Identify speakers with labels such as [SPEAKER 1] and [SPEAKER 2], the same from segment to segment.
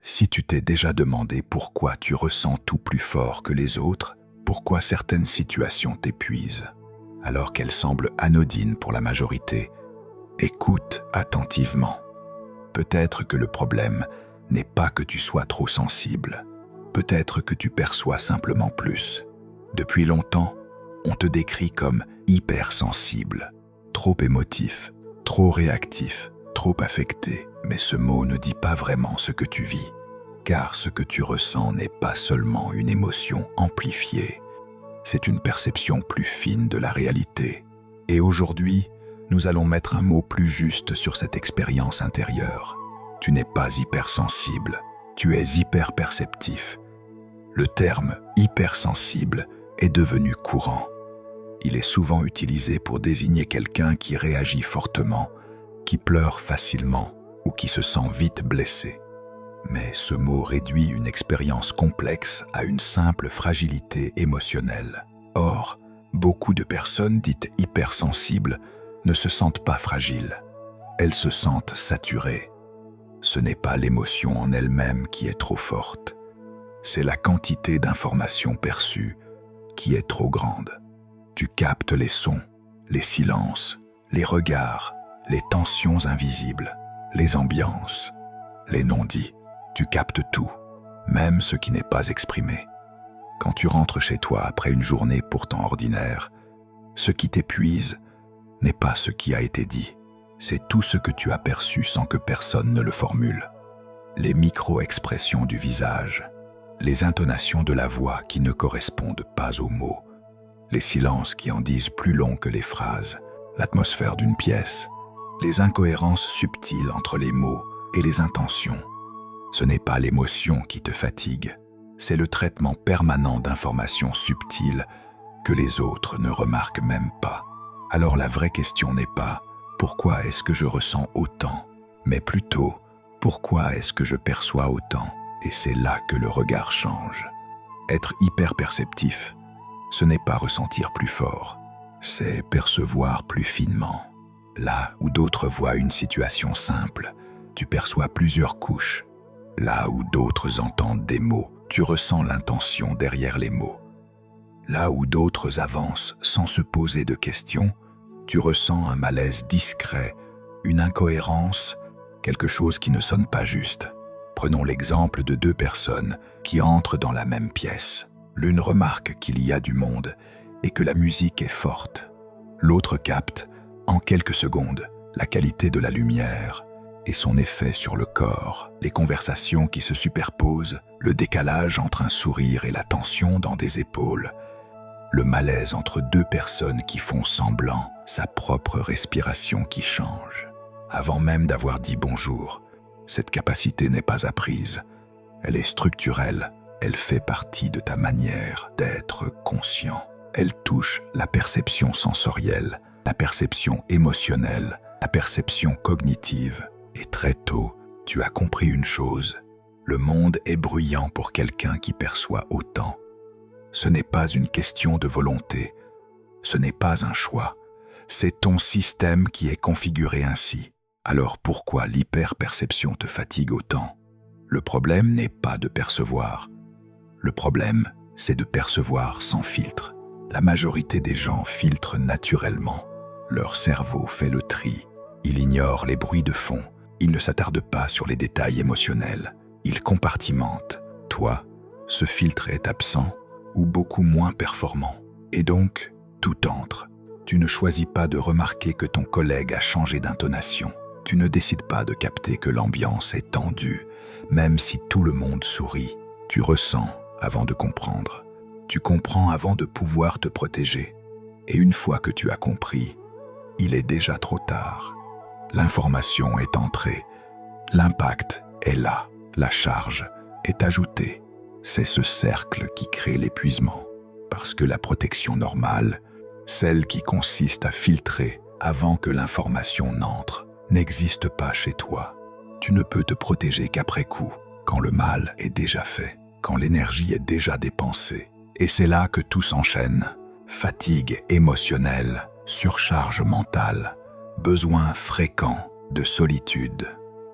[SPEAKER 1] Si tu t'es déjà demandé pourquoi tu ressens tout plus fort que les autres, pourquoi certaines situations t'épuisent, alors qu'elles semblent anodines pour la majorité, écoute attentivement. Peut-être que le problème n'est pas que tu sois trop sensible, peut-être que tu perçois simplement plus. Depuis longtemps, on te décrit comme hypersensible, trop émotif, trop réactif, trop affecté, mais ce mot ne dit pas vraiment ce que tu vis, car ce que tu ressens n'est pas seulement une émotion amplifiée, c'est une perception plus fine de la réalité. Et aujourd'hui, nous allons mettre un mot plus juste sur cette expérience intérieure. Tu n'es pas hypersensible, tu es hyperperceptif. Le terme hypersensible est devenu courant. Il est souvent utilisé pour désigner quelqu'un qui réagit fortement, qui pleure facilement ou qui se sent vite blessé. Mais ce mot réduit une expérience complexe à une simple fragilité émotionnelle. Or, beaucoup de personnes dites hypersensibles ne se sentent pas fragiles. Elles se sentent saturées. Ce n'est pas l'émotion en elle-même qui est trop forte. C'est la quantité d'informations perçues qui est trop grande. Tu captes les sons, les silences, les regards, les tensions invisibles, les ambiances, les non-dits. Tu captes tout, même ce qui n'est pas exprimé. Quand tu rentres chez toi après une journée pourtant ordinaire, ce qui t'épuise n'est pas ce qui a été dit, c'est tout ce que tu as perçu sans que personne ne le formule. Les micro-expressions du visage, les intonations de la voix qui ne correspondent pas aux mots, les silences qui en disent plus long que les phrases, l'atmosphère d'une pièce, les incohérences subtiles entre les mots et les intentions. Ce n'est pas l'émotion qui te fatigue, c'est le traitement permanent d'informations subtiles que les autres ne remarquent même pas. Alors la vraie question n'est pas « pourquoi est-ce que je ressens autant ?», mais plutôt « pourquoi est-ce que je perçois autant ?» Et c'est là que le regard change. Être hyperperceptif, ce n'est pas ressentir plus fort, c'est percevoir plus finement. Là où d'autres voient une situation simple, tu perçois plusieurs couches. Là où d'autres entendent des mots, tu ressens l'intention derrière les mots. Là où d'autres avancent sans se poser de questions, tu ressens un malaise discret, une incohérence, quelque chose qui ne sonne pas juste. Prenons l'exemple de deux personnes qui entrent dans la même pièce. L'une remarque qu'il y a du monde et que la musique est forte. L'autre capte, en quelques secondes, la qualité de la lumière et son effet sur le corps, les conversations qui se superposent, le décalage entre un sourire et la tension dans des épaules, le malaise entre deux personnes qui font semblant, sa propre respiration qui change. Avant même d'avoir dit bonjour, cette capacité n'est pas apprise, elle est structurelle, elle fait partie de ta manière d'être conscient. Elle touche la perception sensorielle, la perception émotionnelle, la perception cognitive. Et très tôt, tu as compris une chose, le monde est bruyant pour quelqu'un qui perçoit autant. Ce n'est pas une question de volonté, ce n'est pas un choix, c'est ton système qui est configuré ainsi. Alors pourquoi l'hyperperception te fatigue autant? Le problème n'est pas de percevoir, le problème c'est de percevoir sans filtre. La majorité des gens filtrent naturellement, leur cerveau fait le tri, il ignore les bruits de fond. Il ne s'attarde pas sur les détails émotionnels. Il compartimente. Toi, ce filtre est absent ou beaucoup moins performant. Et donc, tout entre. Tu ne choisis pas de remarquer que ton collègue a changé d'intonation. Tu ne décides pas de capter que l'ambiance est tendue, même si tout le monde sourit. Tu ressens avant de comprendre. Tu comprends avant de pouvoir te protéger. Et une fois que tu as compris, il est déjà trop tard. L'information est entrée, l'impact est là, la charge est ajoutée. C'est ce cercle qui crée l'épuisement, parce que la protection normale, celle qui consiste à filtrer avant que l'information n'entre, n'existe pas chez toi. Tu ne peux te protéger qu'après coup, quand le mal est déjà fait, quand l'énergie est déjà dépensée. Et c'est là que tout s'enchaîne, fatigue émotionnelle, surcharge mentale, besoin fréquent de solitude.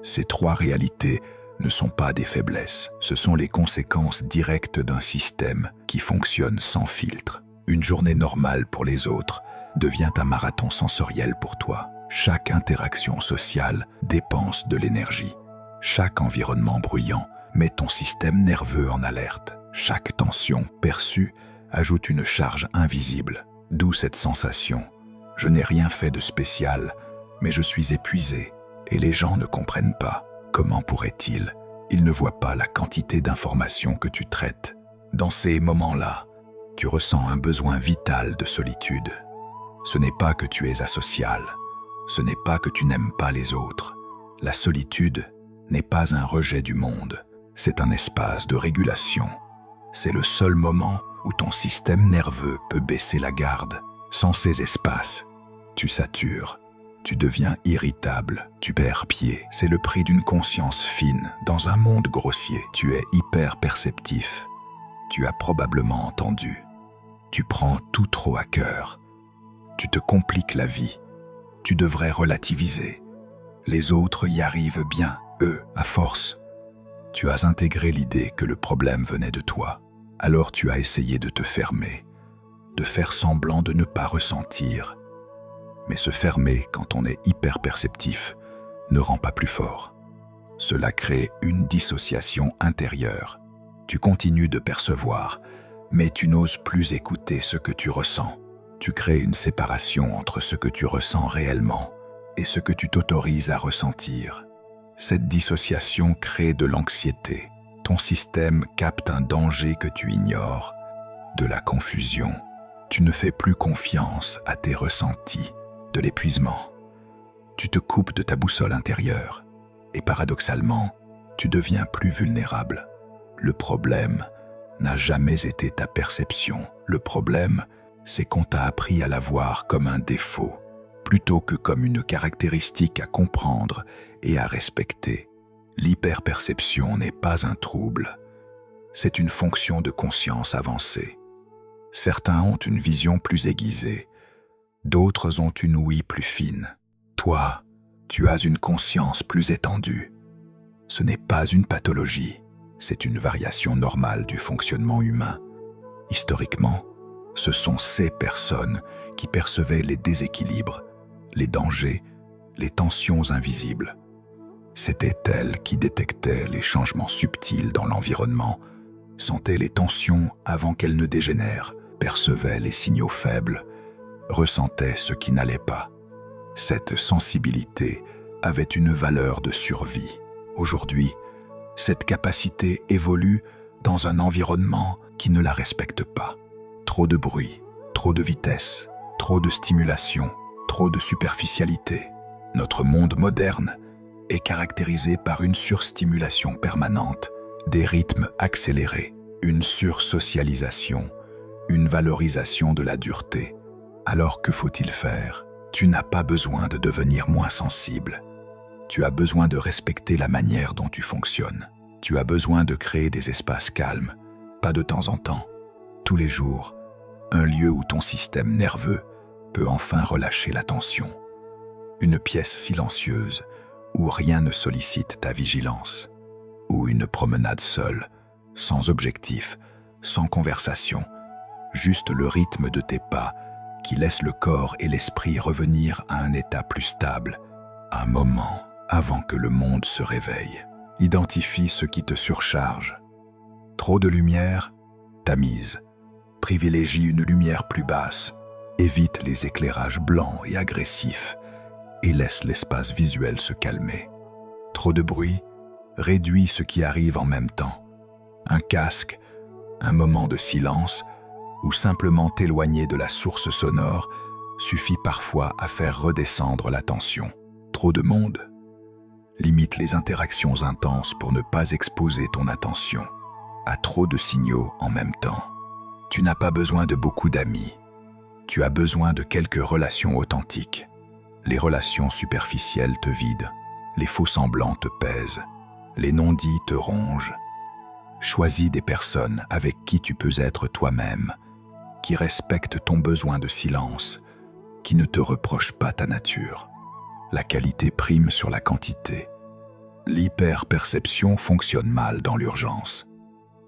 [SPEAKER 1] Ces trois réalités ne sont pas des faiblesses, ce sont les conséquences directes d'un système qui fonctionne sans filtre. Une journée normale pour les autres devient un marathon sensoriel pour toi. Chaque interaction sociale dépense de l'énergie. Chaque environnement bruyant met ton système nerveux en alerte. Chaque tension perçue ajoute une charge invisible. D'où cette sensation. Je n'ai rien fait de spécial, mais je suis épuisé et les gens ne comprennent pas. Comment pourraient-ils? Ils ne voient pas la quantité d'informations que tu traites. Dans ces moments-là, tu ressens un besoin vital de solitude. Ce n'est pas que tu es asocial, ce n'est pas que tu n'aimes pas les autres. La solitude n'est pas un rejet du monde, c'est un espace de régulation. C'est le seul moment où ton système nerveux peut baisser la garde. Sans ces espaces, tu satures, tu deviens irritable, tu perds pied. C'est le prix d'une conscience fine dans un monde grossier. Tu es hyper perceptif. Tu as probablement entendu. Tu prends tout trop à cœur. Tu te compliques la vie. Tu devrais relativiser. Les autres y arrivent bien, eux, à force. Tu as intégré l'idée que le problème venait de toi. Alors tu as essayé de te fermer, de faire semblant de ne pas ressentir. Mais se fermer quand on est hyper perceptif ne rend pas plus fort. Cela crée une dissociation intérieure. Tu continues de percevoir, mais tu n'oses plus écouter ce que tu ressens. Tu crées une séparation entre ce que tu ressens réellement et ce que tu t'autorises à ressentir. Cette dissociation crée de l'anxiété. Ton système capte un danger que tu ignores, de la confusion. Tu ne fais plus confiance à tes ressentis, de l'épuisement. Tu te coupes de ta boussole intérieure et paradoxalement, tu deviens plus vulnérable. Le problème n'a jamais été ta perception. Le problème, c'est qu'on t'a appris à la voir comme un défaut, plutôt que comme une caractéristique à comprendre et à respecter. L'hyperperception n'est pas un trouble, c'est une fonction de conscience avancée. Certains ont une vision plus aiguisée, d'autres ont une ouïe plus fine. Toi, tu as une conscience plus étendue. Ce n'est pas une pathologie, c'est une variation normale du fonctionnement humain. Historiquement, ce sont ces personnes qui percevaient les déséquilibres, les dangers, les tensions invisibles. C'étaient elles qui détectaient les changements subtils dans l'environnement, sentaient les tensions avant qu'elles ne dégénèrent, percevaient les signaux faibles, ressentaient ce qui n'allait pas. Cette sensibilité avait une valeur de survie. Aujourd'hui, cette capacité évolue dans un environnement qui ne la respecte pas. Trop de bruit, trop de vitesse, trop de stimulation, trop de superficialité. Notre monde moderne est caractérisé par une surstimulation permanente, des rythmes accélérés, une sursocialisation, une valorisation de la dureté. Alors que faut-il faire? Tu n'as pas besoin de devenir moins sensible. Tu as besoin de respecter la manière dont tu fonctionnes. Tu as besoin de créer des espaces calmes, pas de temps en temps, tous les jours, un lieu où ton système nerveux peut enfin relâcher la tension. Une pièce silencieuse où rien ne sollicite ta vigilance, ou une promenade seule, sans objectif, sans conversation, juste le rythme de tes pas qui laisse le corps et l'esprit revenir à un état plus stable, un moment avant que le monde se réveille. Identifie ce qui te surcharge. Trop de lumière, tamise. Privilégie une lumière plus basse, évite les éclairages blancs et agressifs et laisse l'espace visuel se calmer. Trop de bruit, réduis ce qui arrive en même temps. Un casque, un moment de silence ou simplement t'éloigner de la source sonore suffit parfois à faire redescendre la tension. Trop de monde, limite les interactions intenses pour ne pas exposer ton attention à trop de signaux en même temps. Tu n'as pas besoin de beaucoup d'amis. Tu as besoin de quelques relations authentiques. Les relations superficielles te vident, les faux-semblants te pèsent, les non-dits te rongent. Choisis des personnes avec qui tu peux être toi-même, qui respectent ton besoin de silence, qui ne te reprochent pas ta nature. La qualité prime sur la quantité. L'hyperperception fonctionne mal dans l'urgence.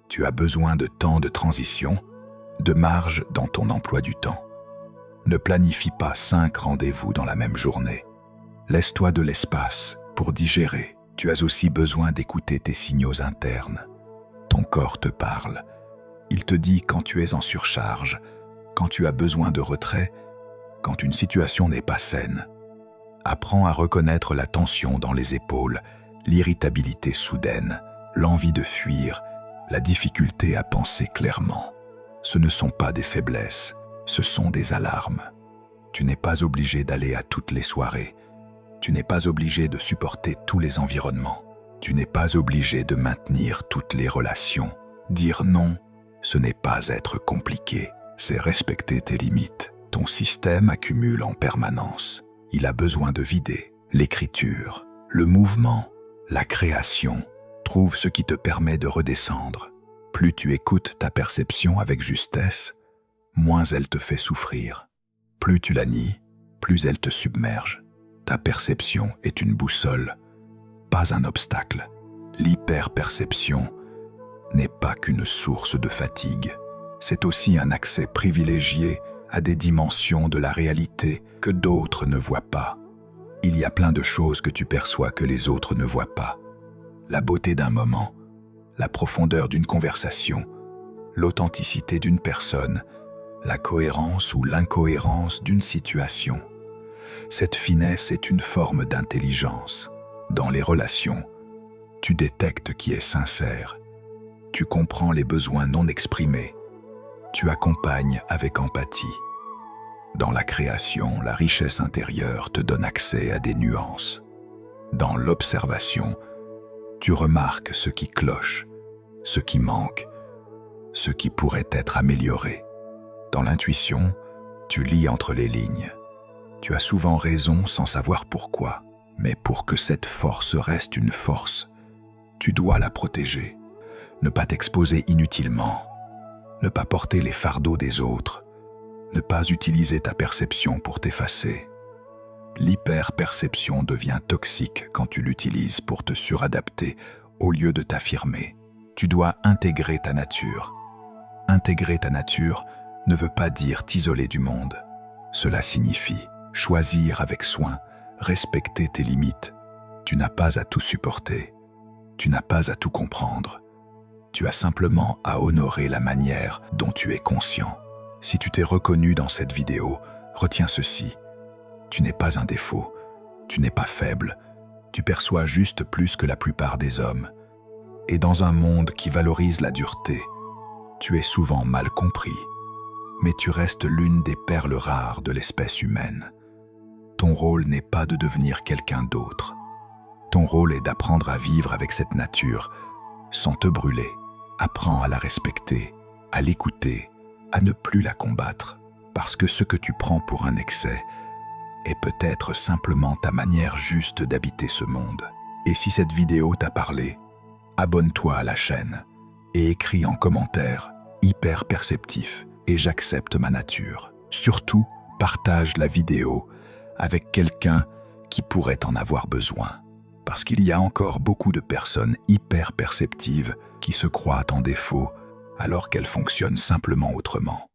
[SPEAKER 1] Tu as besoin de temps de transition, de marge dans ton emploi du temps. Ne planifie pas 5 rendez-vous dans la même journée. Laisse-toi de l'espace pour digérer. Tu as aussi besoin d'écouter tes signaux internes. Ton corps te parle. Il te dit quand tu es en surcharge, quand tu as besoin de retrait, quand une situation n'est pas saine. Apprends à reconnaître la tension dans les épaules, l'irritabilité soudaine, l'envie de fuir, la difficulté à penser clairement. Ce ne sont pas des faiblesses, ce sont des alarmes. Tu n'es pas obligé d'aller à toutes les soirées. Tu n'es pas obligé de supporter tous les environnements. Tu n'es pas obligé de maintenir toutes les relations. Dire non, ce n'est pas être compliqué, c'est respecter tes limites. Ton système accumule en permanence. Il a besoin de vider. L'écriture, le mouvement, la création. Trouve ce qui te permet de redescendre. Plus tu écoutes ta perception avec justesse, moins elle te fait souffrir. Plus tu la nies, plus elle te submerge. Ta perception est une boussole, pas un obstacle. L'hyperperception n'est pas qu'une source de fatigue. C'est aussi un accès privilégié à des dimensions de la réalité que d'autres ne voient pas. Il y a plein de choses que tu perçois que les autres ne voient pas. La beauté d'un moment, la profondeur d'une conversation, l'authenticité d'une personne, la cohérence ou l'incohérence d'une situation. Cette finesse est une forme d'intelligence. Dans les relations, tu détectes qui est sincère. Tu comprends les besoins non exprimés. Tu accompagnes avec empathie. Dans la création, la richesse intérieure te donne accès à des nuances. Dans l'observation, tu remarques ce qui cloche, ce qui manque, ce qui pourrait être amélioré. Dans l'intuition, tu lis entre les lignes. Tu as souvent raison sans savoir pourquoi, mais pour que cette force reste une force, tu dois la protéger. Ne pas t'exposer inutilement, ne pas porter les fardeaux des autres, ne pas utiliser ta perception pour t'effacer. L'hyperperception devient toxique quand tu l'utilises pour te suradapter au lieu de t'affirmer. Tu dois intégrer ta nature. Intégrer ta nature ne veut pas dire t'isoler du monde. Cela signifie choisir avec soin, respecter tes limites. Tu n'as pas à tout supporter. Tu n'as pas à tout comprendre. Tu as simplement à honorer la manière dont tu es conscient. Si tu t'es reconnu dans cette vidéo, retiens ceci. Tu n'es pas un défaut. Tu n'es pas faible. Tu perçois juste plus que la plupart des hommes. Et dans un monde qui valorise la dureté, tu es souvent mal compris. Mais tu restes l'une des perles rares de l'espèce humaine. Ton rôle n'est pas de devenir quelqu'un d'autre. Ton rôle est d'apprendre à vivre avec cette nature sans te brûler. Apprends à la respecter, à l'écouter, à ne plus la combattre, parce que ce que tu prends pour un excès est peut-être simplement ta manière juste d'habiter ce monde. Et si cette vidéo t'a parlé, abonne-toi à la chaîne et écris en commentaire « hyper perceptif » et « j'accepte ma nature ». Surtout, partage la vidéo avec quelqu'un qui pourrait en avoir besoin. Parce qu'il y a encore beaucoup de personnes hyper perceptives qui se croient en défaut alors qu'elles fonctionnent simplement autrement.